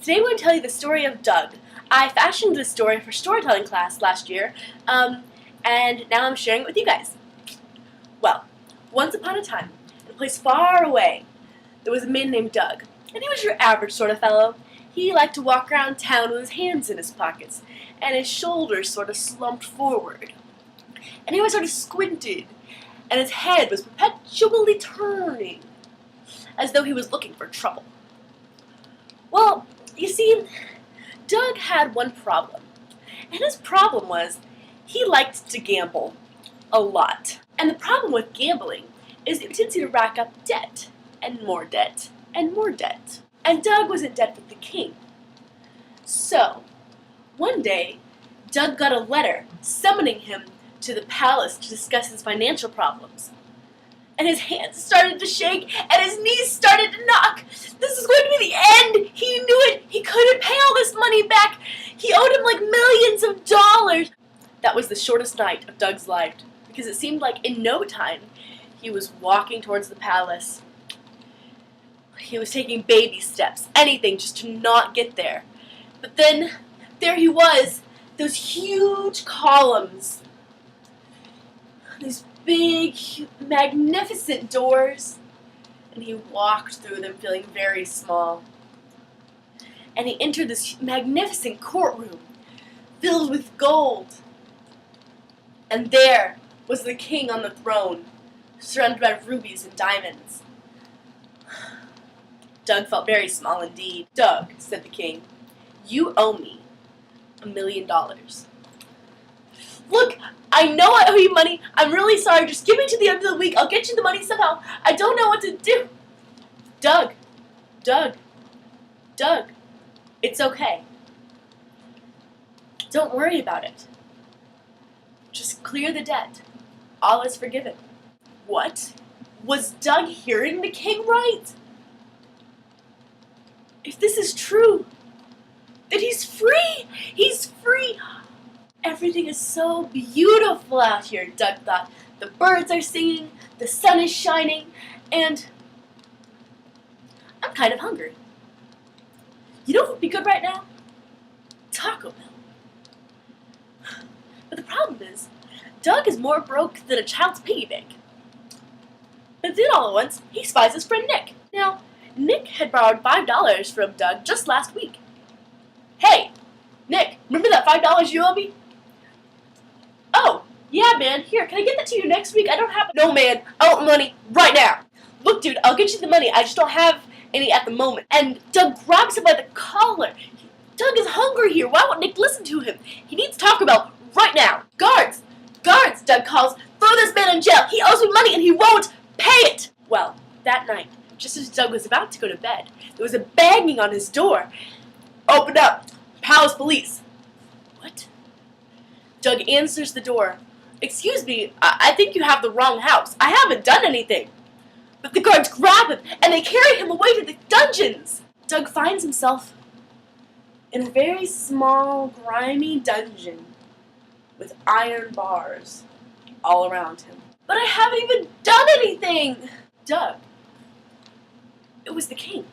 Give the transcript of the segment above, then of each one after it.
Today I'm going to tell you the story of Doug. I fashioned this story for storytelling class last year, and now I'm sharing it with you guys. Well, once upon a time, in a place far away, there was a man named Doug, and he was your average sort of fellow. He liked to walk around town with his hands in his pockets, and his shoulders sort of slumped forward. And he was sort of squinted, and his head was perpetually turning, as though he was looking for trouble. Well, you see, Doug had one problem, and his problem was he liked to gamble a lot. And the problem with gambling is it tends you to rack up debt, and more debt, and more debt. And Doug was in debt with the king. So, one day, Doug got a letter summoning him to the palace to discuss his financial problems. And his hands started to shake, and his knees started to knock. This is going to be the end! He knew it! He couldn't pay all this money back! He owed him like millions of dollars! That was the shortest night of Doug's life, because it seemed like in no time he was walking towards the palace. He was taking baby steps, anything just to not get there. But then, there he was, those huge columns, these big, magnificent doors, and he walked through them feeling very small. And he entered this magnificent courtroom filled with gold. And there was the king on the throne, surrounded by rubies and diamonds. Doug felt very small indeed. "Doug," said the king, "you owe me $1 million. Look, I know I owe you money. I'm really sorry. Just give me to the end of the week. I'll get you the money somehow. I don't know what to do." Doug, Doug, Doug, it's okay. Don't worry about it. Just clear the debt. All is forgiven. What? Was Doug hearing the king right? If this is true, then he's free! He's free! Everything is so beautiful out here, Doug thought. The birds are singing, the sun is shining, and I'm kind of hungry. You know what would be good right now? Taco Bell. But the problem is, Doug is more broke than a child's piggy bank. But then all at once, he spies his friend Nick. Now, Nick had borrowed $5 from Doug just last week. "Hey, Nick, remember that $5 you owe me?" "Oh, yeah, man. Here, can I get that to you next week? I don't have it." "No, man. I want money right now." "Look, dude, I'll get you the money. I just don't have any at the moment." And Doug grabs him by the collar. Doug is hungry here. Why won't Nick listen to him? He needs Taco Bell right now. "Guards! Guards!" Doug calls. "Throw this man in jail. He owes me money and he won't pay it." Well, that night, just as Doug was about to go to bed, there was a banging on his door. "Open up. Palace police." What? Doug answers the door. "Excuse me, I think you have the wrong house. I haven't done anything." But the guards grab him, and they carry him away to the dungeons. Doug finds himself in a very small, grimy dungeon with iron bars all around him. "But I haven't even done anything!" "Doug, it was the king.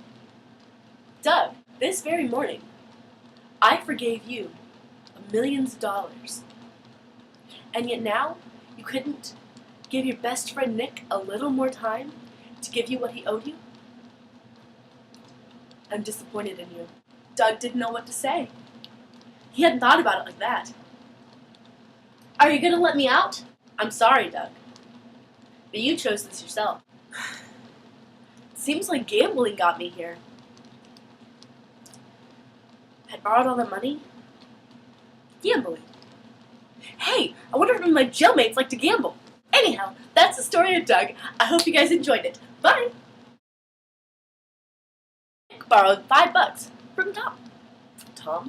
Doug, this very morning, I forgave you $1 million. And yet now, you couldn't give your best friend Nick a little more time to give you what he owed you? I'm disappointed in you." Doug didn't know what to say. He hadn't thought about it like that. "Are you going to let me out?" "I'm sorry, Doug, but you chose this yourself." Seems like gambling got me here. Had borrowed all the money? Gambling. Hey, I wonder if my jailmates like to gamble. Anyhow, that's the story of Doug. I hope you guys enjoyed it. Bye! Nick borrowed $5 from Tom. Tom?